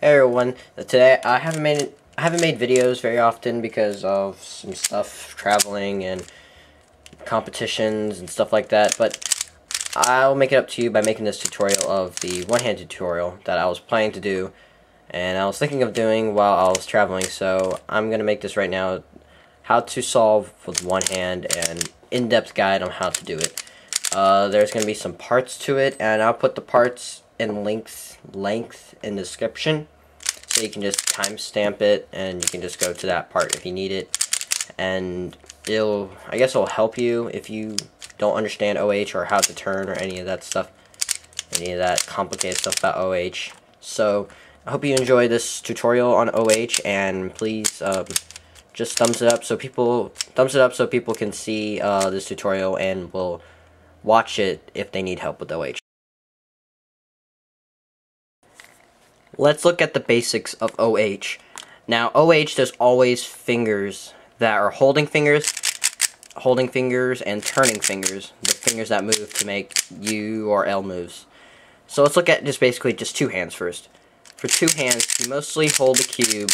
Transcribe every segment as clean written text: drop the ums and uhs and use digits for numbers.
Hey everyone, today I haven't made videos very often because of some stuff, traveling and competitions and stuff like that, but I'll make it up to you by making this tutorial of the one-hand tutorial that I was planning to do and I was thinking of doing while I was traveling, so I'm going to make this right now, how to solve with one hand and in-depth guide on how to do it. There's going to be some parts to it, and I'll put the parts in length in the description, so you can just timestamp it and you can just go to that part if you need it. And I guess it'll help you if you don't understand OH or how to turn or any of that stuff, any of that complicated stuff about OH. So I hope you enjoy this tutorial on OH, and please just thumbs it up so people can see this tutorial and will watch it if they need help with OH. Let's look at the basics of OH. Now, OH, there's always fingers that are holding fingers and turning fingers, the fingers that move to make U or L moves. So let's look at just basically just two hands first. For two hands, you mostly hold the cube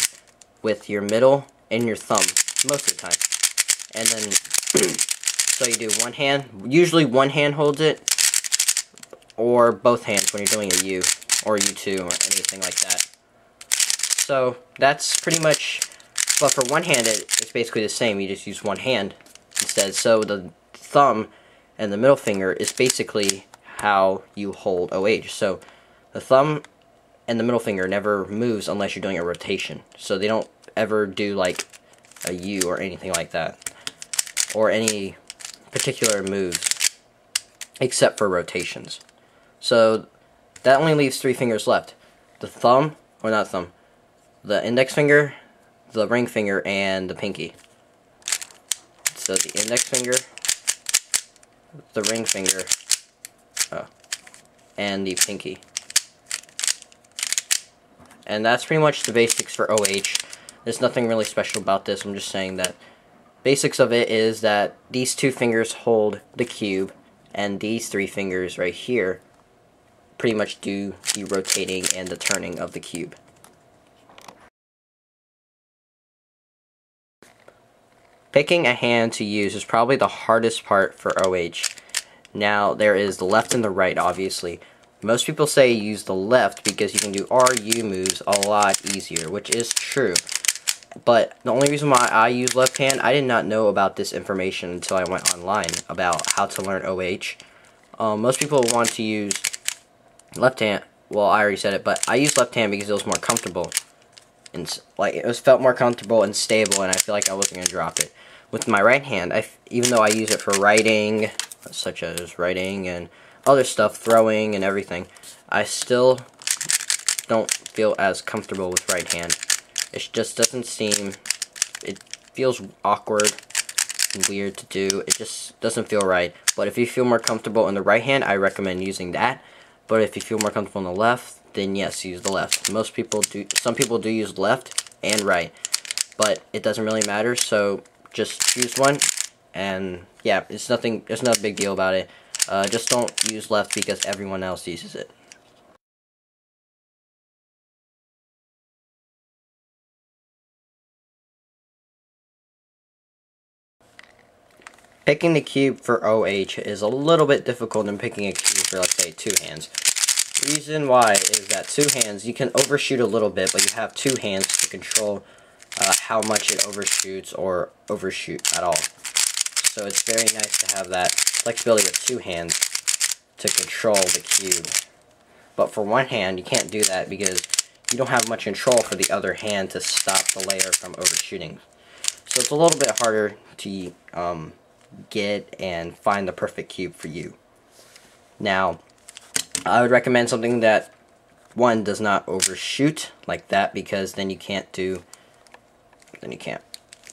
with your middle and your thumb, most of the time. And then, so you do one hand, usually one hand holds it, or both hands when you're doing a U or U2 or anything like that. So that's pretty much, but for one-handed, it's basically the same. You just use one hand instead. So the thumb and the middle finger is basically how you hold OH. So the thumb and the middle finger never moves unless you're doing a rotation. So they don't ever do like a U or anything like that, or any particular moves except for rotations. So that only leaves three fingers left. The thumb, or not thumb, the index finger, the ring finger, and the pinky. So the index finger, the ring finger, and the pinky. And that's pretty much the basics for OH. There's nothing really special about this. I'm just saying that basics of it is that these two fingers hold the cube, and these three fingers right here pretty much do the rotating and the turning of the cube. Picking a hand to use is probably the hardest part for OH. Now, there is the left and the right, obviously. Most people say use the left because you can do RU moves a lot easier, which is true. But the only reason why I use left hand, I did not know about this information until I went online about how to learn OH. Most people want to use left hand. Well, I already said it, but I use left hand because it was more comfortable. And like it felt more comfortable and stable, and I feel like I wasn't going to drop it. With my right hand, even though I use it for writing, such as writing and other stuff, throwing and everything, I still don't feel as comfortable with right hand. It just doesn't seem, it feels awkward and weird to do. It just doesn't feel right. But if you feel more comfortable in the right hand, I recommend using that. But if you feel more comfortable in the left, then yes, use the left. Most people do, some people do use left and right, but it doesn't really matter, so just choose one, and yeah, it's not a big deal about it. Just don't use left because everyone else uses it. Picking the cube for OH is a little bit difficult than picking a cube for, let's say, two hands. The reason why is that two hands, you can overshoot a little bit, but you have two hands to control how much it overshoots or overshoot at all. So it's very nice to have that flexibility of two hands to control the cube. But for one hand, you can't do that because you don't have much control for the other hand to stop the layer from overshooting. So it's a little bit harder to get and find the perfect cube for you. Now, I would recommend something that, one, does not overshoot like that, because then you can't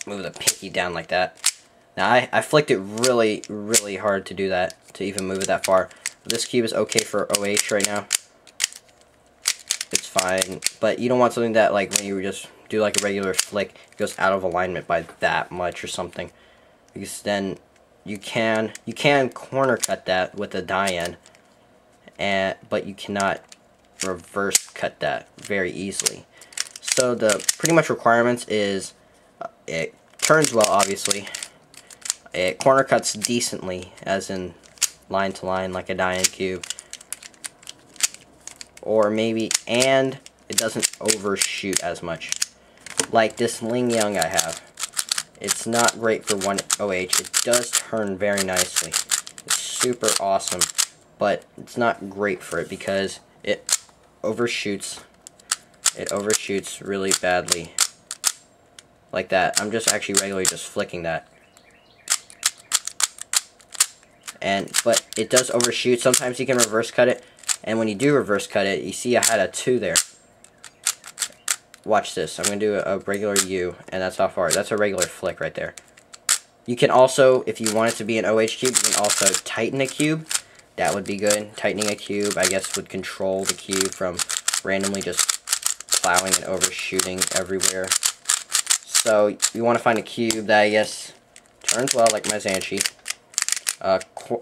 move the pinky down like that. Now, I flicked it really, really hard to do that, to even move it that far. This cube is okay for OH right now. It's fine, but you don't want something that, like, when you just do like a regular flick, it goes out of alignment by that much or something, because then you can corner cut that with a die-in, but you cannot reverse cut that very easily. So the pretty much requirements is it turns well, obviously. It corner cuts decently, as in line to line like a Diamond Cube. Or maybe, and it doesn't overshoot as much. Like this Ling Yang I have. It's not great for 1OH. It does turn very nicely. It's super awesome. But it's not great for it because it overshoots. It overshoots really badly. Like that. I'm just actually regularly just flicking that. But it does overshoot. Sometimes you can reverse cut it. And when you do reverse cut it, you see I had a 2 there. Watch this. I'm going to do a regular U, and that's how far. That's a regular flick right there. You can also, if you want it to be an OH cube, you can also tighten a cube. That would be good. Tightening a cube, I guess, would control the cube from randomly just plowing and overshooting everywhere. So you want to find a cube that, I guess, turns well, like my Zanchi.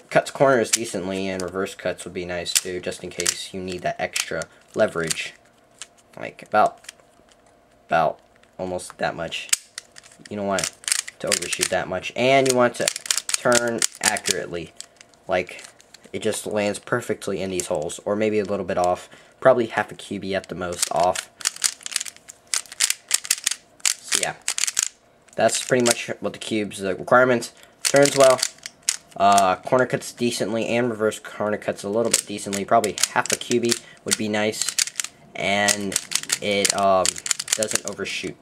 Cuts corners decently, and reverse cuts would be nice too, just in case you need that extra leverage. Like about almost that much. You don't want to overshoot that much, and you want to turn accurately. Like it just lands perfectly in these holes, or maybe a little bit off. Probably half a cubey at the most off. So yeah, that's pretty much what the cube's requirements. Turns well. Corner cuts decently, and reverse corner cuts a little bit decently. Probably half a cubey would be nice, and it doesn't overshoot.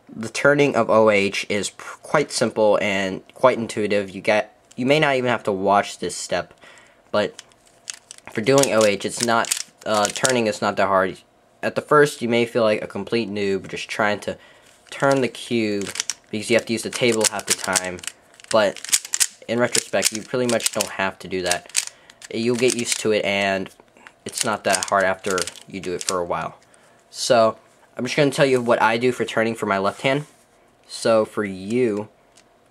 The turning of OH is quite simple and quite intuitive. You may not even have to watch this step, but for doing OH, it's not turning is not that hard. At the first, you may feel like a complete noob just trying to turn the cube because you have to use the table half the time. But in retrospect, you pretty much don't have to do that. You'll get used to it, and it's not that hard after you do it for a while. So I'm just going to tell you what I do for turning for my left hand. So for U,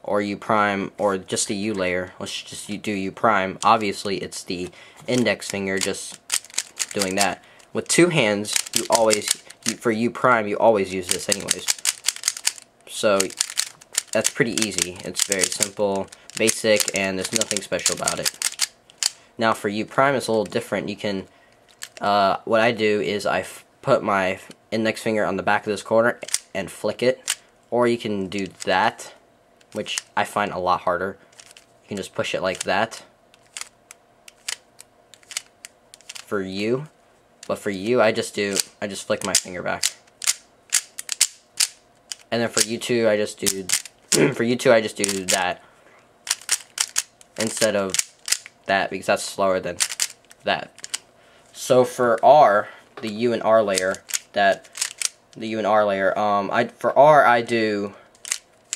or U prime, or just the U layer, let's just do U prime. Obviously, it's the index finger just doing that. With two hands, for U prime, you always use this anyways. So that's pretty easy. It's very simple, basic, and there's nothing special about it. Now for U prime, it's a little different. You can, what I do is I put my index finger on the back of this corner and flick it, or you can do that, which I find a lot harder. You can just push it like that for U. But for U, I just flick my finger back. And then for U2, I just do that instead of that, because that's slower than that. So for R, the U and R layer, for R I do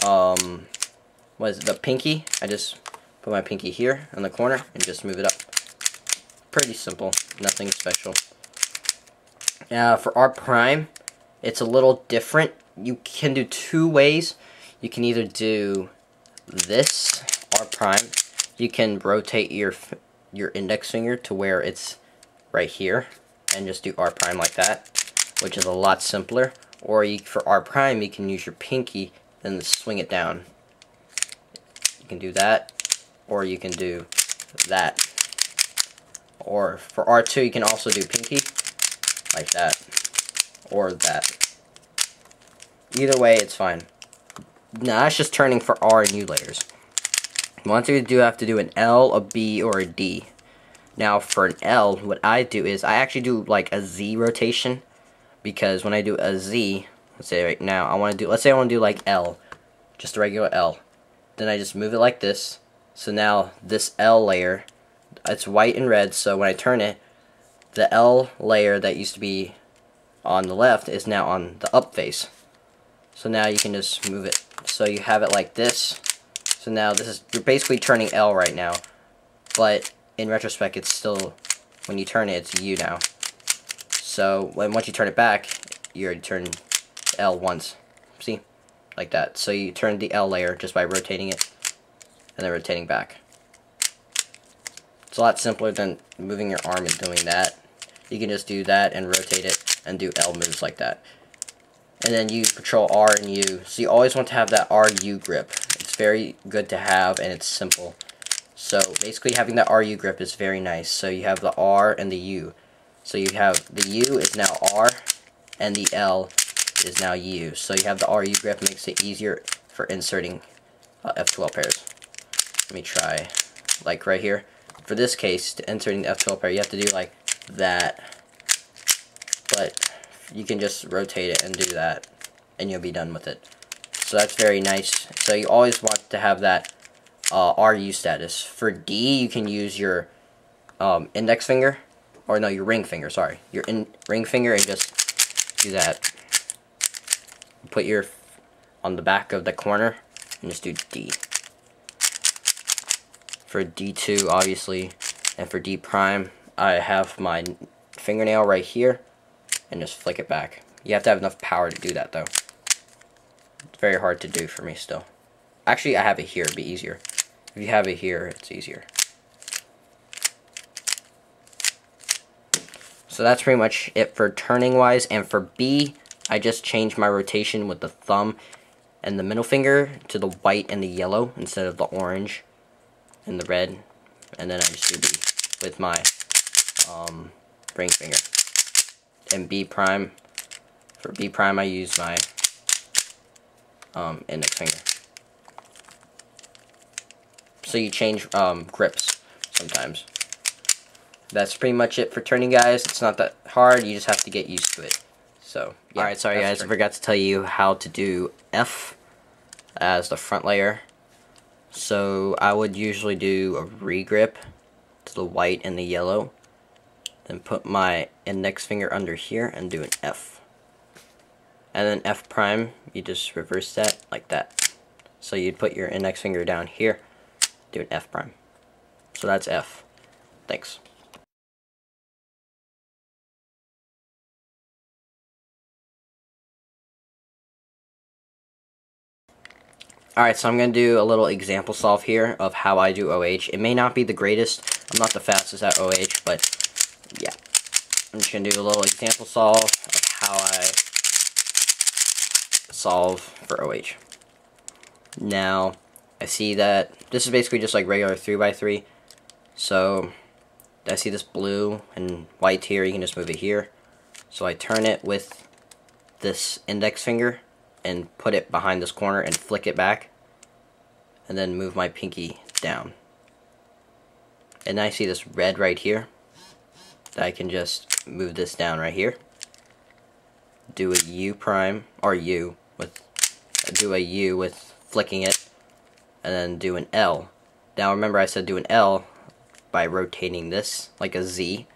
what is it, the pinky? I just put my pinky here in the corner and just move it up. Pretty simple, nothing special. For R prime, it's a little different. You can do two ways. You can either do this, R prime. You can rotate your index finger to where it's right here, and just do R prime like that, which is a lot simpler. Or for R prime, you can use your pinky, then swing it down. You can do that, or you can do that. Or for R2, you can also do pinky, like that, or that. Either way, it's fine. Now, that's just turning for R and U layers. Once you have to do an L, a B, or a D. Now, for an L, what I do is I actually do like a Z rotation, because when I do a Z, let's say right now, let's say I want to do like L, just a regular L. Then I just move it like this. So now this L layer, it's white and red, so when I turn it, the L layer that used to be on the left is now on the up face. So now you can just move it. So you have it like this. So now you're basically turning L right now. But in retrospect, it's still, when you turn it, it's U now. So once you turn it back, you already turn L once. See? like that. So you turn the L layer just by rotating it and then rotating back. It's a lot simpler than moving your arm and doing that. You can just do that and rotate it and do L moves like that. And then you control R and U. So you always want to have that RU grip. It's very good to have and it's simple. So basically having that RU grip is very nice. So you have the R and the U. So you have the U is now R and the L is now U. So you have the RU grip, makes it easier for inserting F12 pairs. Let me try, like right here. For this case, to inserting the F12 pair, you have to do like that. But you can just rotate it and do that, and you'll be done with it. So that's very nice. So you always want to have that RU status. For D, you can use your index finger, or no, your ring finger, sorry. Your ring finger, and just do that. Put your on the back of the corner, and just do D. For D2, obviously, and for D prime, I have my fingernail right here, and just flick it back. You have to have enough power to do that, though. It's very hard to do for me still. Actually, I have it here, it'd be easier. If you have it here, it's easier. So that's pretty much it for turning wise. And for B, I just changed my rotation with the thumb and the middle finger to the white and the yellow instead of the orange and the red. And then I just do B with my ring finger. And B prime, for B prime I use my index finger. So you change grips sometimes. That's pretty much it for turning, guys. It's not that hard, you just have to get used to it. So, yeah. Alright, sorry guys, I forgot to tell you how to do F as the front layer. So I would usually do a regrip to the white and the yellow. Then put my index finger under here and do an F. And then F prime, you just reverse that like that. So you'd put your index finger down here, do an F prime. So that's F. Thanks. Alright, so I'm going to do a little example solve here of how I do OH. It may not be the greatest. I'm not the fastest at OH, but yeah. I'm just going to do a little example solve of how I solve for OH. Now, I see that this is basically just like regular 3x3. So, I see this blue and white here. You can just move it here. So I turn it with this index finger and put it behind this corner and flick it back. And then move my pinky down. And I see this red right here. That I can just move this down right here. Do a U prime, or U with, do a U with flicking it. And then do an L. Now remember I said do an L by rotating this like a Z.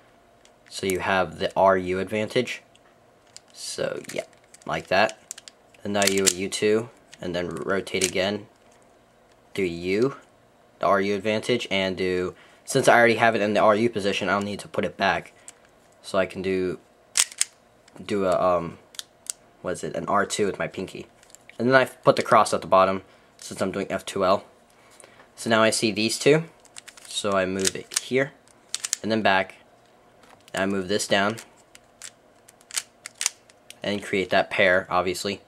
So you have the RU advantage. So yeah, like that. And now you a U2, and then rotate again. Do U, the RU advantage, and do, since I already have it in the RU position, I don't need to put it back. So I can do a, what is it, an R2 with my pinky. And then I put the cross at the bottom, since I'm doing F2L. So now I see these two, so I move it here, and then back. And I move this down, and create that pair, obviously.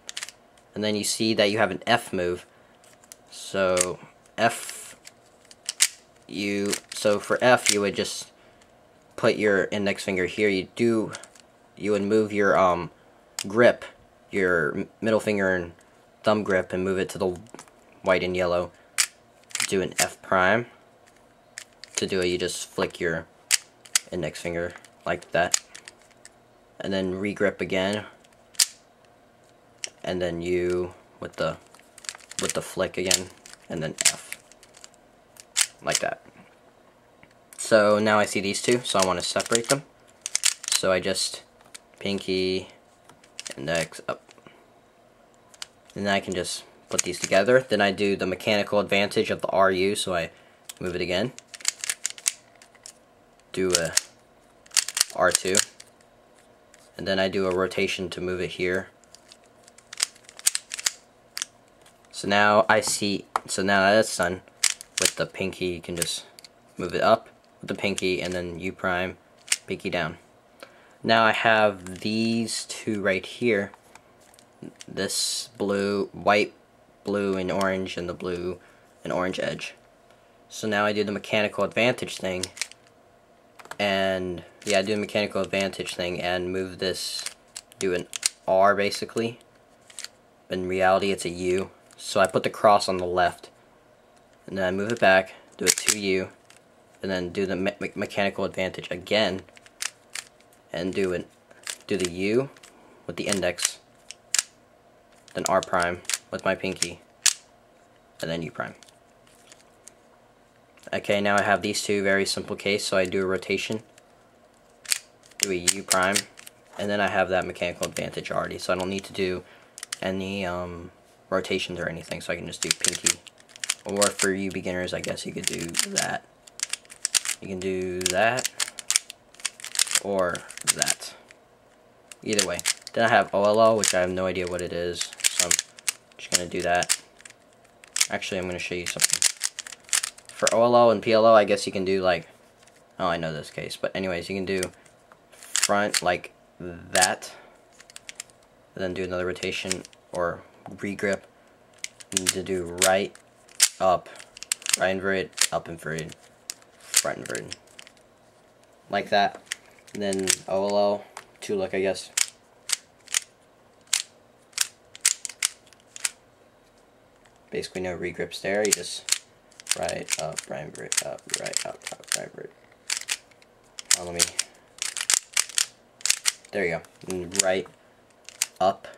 And then you see that you have an F move. So so for F you would just put your index finger here. You would move your grip, your middle finger and thumb grip, and move it to the white and yellow. Do an F prime. To do it, you just flick your index finger like that, and then regrip again, and then U with the flick again, and then F, like that. So now I see these two, so I want to separate them. So I just pinky, index, up. And then I can just put these together. Then I do the mechanical advantage of the RU, so I move it again. Do a R2. And then I do a rotation to move it here. So now now that's done with the pinky, you can just move it up with the pinky and then U prime, pinky down. Now I have these two right here. This blue, white, blue, and orange, and the blue and orange edge. So now I do the mechanical advantage thing. And yeah, I do the mechanical advantage thing and move this, do an R basically. In reality it's a U. So I put the cross on the left. And then I move it back, do a 2U, and then do the mechanical advantage again. And do the U with the index, then R prime with my pinky, and then U prime. Okay, now I have these two, very simple case, so I do a rotation, do a U prime, and then I have that mechanical advantage already, so I don't need to do any rotations or anything, so I can just do pinky. Or for you beginners, I guess you could do that. You can do that, or that. Either way. Then I have OLO, which I have no idea what it is, so I'm just going to do that. Actually, I'm going to show you something. For OLO and PLO, I guess you can do like, oh, I know this case, but anyways, you can do front like that, and then do another rotation, or regrip, and to do right, up, right inverted, up inverted, front inverted. Like that. And then OLO, 2-look, I guess. Basically no regrips there, you just right, up, right, invert, up, right, up, right, invert. Oh, let me, there you go. And right, up,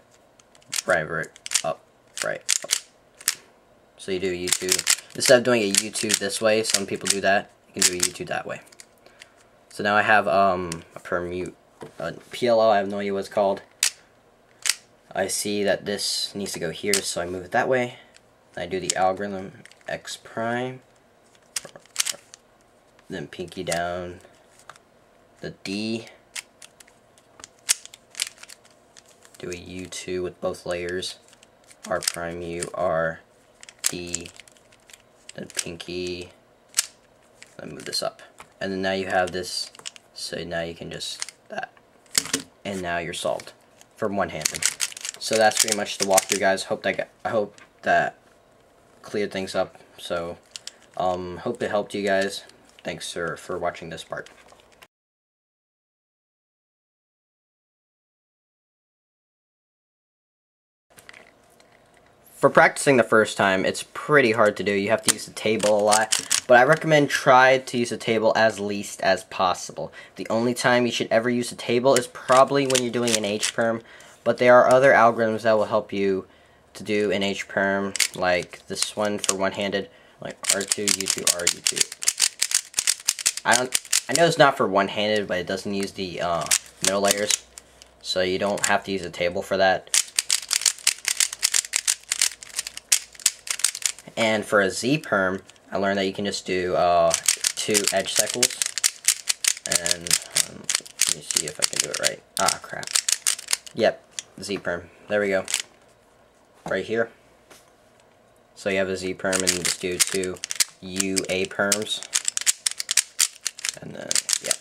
right, invert, up, right, up. So you do a U2. Instead of doing a U2 this way, some people do that, you can do a U2 that way. So now I have a PLO, I have no idea what it's called. I see that this needs to go here, so I move it that way. I do the algorithm X prime, then pinky down, the D, do a U2 with both layers, R prime U, R, D, then pinky, then move this up. And then now you have this, so now you can just that. And now you're solved for one-handed. So that's pretty much the walkthrough, guys. I hope that cleared things up. So hope it helped you guys. Thanks for watching this part. For practicing the first time, it's pretty hard to do. You have to use the table a lot, but I recommend try to use the table as least as possible. The only time you should ever use the table is probably when you're doing an H-perm, but there are other algorithms that will help you to do an H-perm, like this one for one-handed, like R2, U2, R, U2. I know it's not for one-handed, but it doesn't use the middle layers, so you don't have to use a table for that. And for a Z-perm, I learned that you can just do 2 edge cycles. And let me see if I can do it right. Ah, crap. Yep, Z-perm. There we go. Right here. So you have a Z-perm and you just do 2 UA perms. And then, yeah.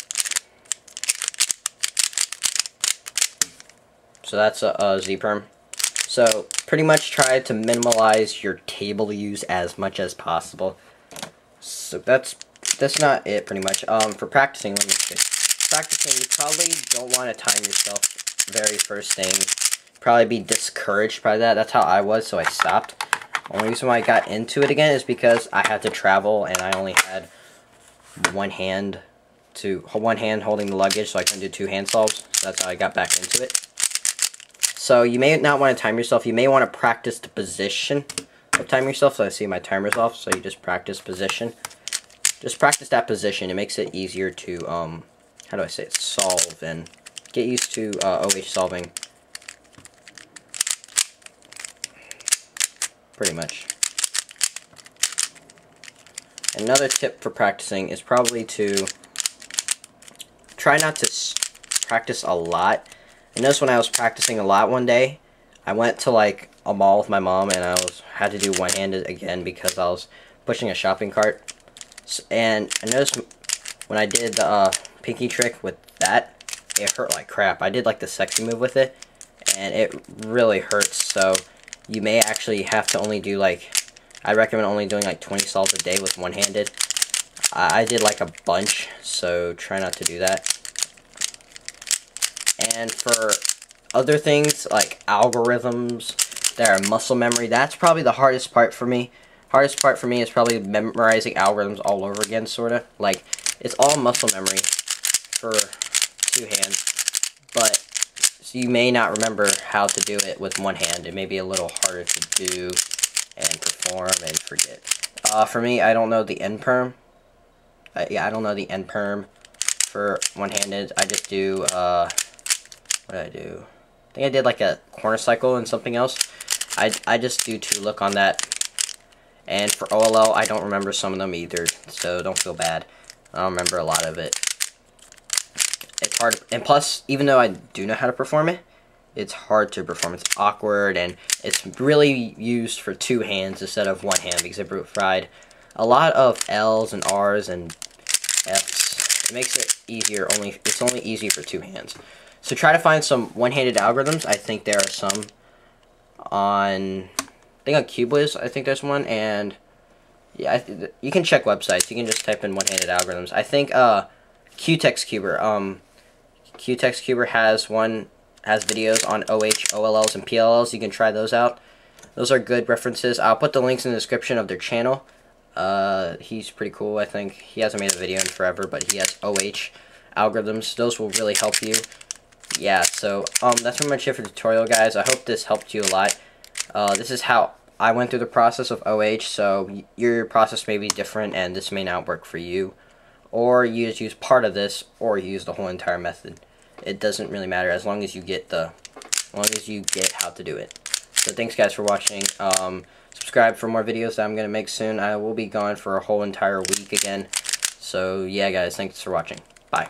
So that's a Z-perm. So pretty much try to minimize your table use as much as possible. So that's not it pretty much. For practicing, let me see. Practicing, you probably don't want to time yourself very first thing. Probably be discouraged by that. That's how I was, so I stopped. Only reason why I got into it again is because I had to travel and I only had one hand holding the luggage, so I couldn't do 2 hand solves. So that's how I got back into it. So you may not want to time yourself. You may want to practice the position of time yourself. So I see my timer's off. So you just practice position. Just practice that position. It makes it easier to how do I say it? Solve and get used to OH solving. Pretty much. Another tip for practicing is probably to try not to practice a lot. I noticed when I was practicing a lot one day, I went to like a mall with my mom, and had to do one-handed again because I was pushing a shopping cart. And I noticed when I did the pinky trick with that, it hurt like crap. I did like the sexy move with it, and it really hurts. So you may actually have to only do like, I recommend only doing like 20 solves a day with one-handed. I did like a bunch, so try not to do that. And for other things like algorithms that are muscle memory, that's probably the hardest part for me. Hardest part for me is probably memorizing algorithms all over again, sorta. Like, it's all muscle memory for two hands, but so you may not remember how to do it with one hand. It may be a little harder to do and perform and forget. For me, I don't know the end perm. Yeah, I don't know the end perm for one-handed. I just do, what did I do? I think I did like a corner cycle and something else. I just do to look on that. And for OLL, I don't remember some of them either, so don't feel bad. I don't remember a lot of it. It's hard, and plus, even though I do know how to perform it, it's hard to perform. It's awkward, and it's really used for two hands instead of one hand because I tried a lot of L's and R's and F's. It makes it easier. It's only easy for two hands. So try to find some one-handed algorithms. I think there are some on, I think on CubeWiz, I think there's one, and yeah, you can check websites. You can just type in one-handed algorithms. I think QTextCuber has videos on OH, OLLs, and PLLs. You can try those out. Those are good references. I'll put the links in the description of their channel. He's pretty cool, I think. He hasn't made a video in forever, but he has OH algorithms. Those will really help you. Yeah, so that's pretty much it for the tutorial, guys. I hope this helped you a lot. This is how I went through the process of OH, so your process may be different, and this may not work for you. Or you just use part of this, or you use the whole entire method. It doesn't really matter as long as you get how to do it. So thanks, guys, for watching. Subscribe for more videos that I'm gonna make soon. I will be gone for a whole entire week again. So yeah, guys, thanks for watching. Bye.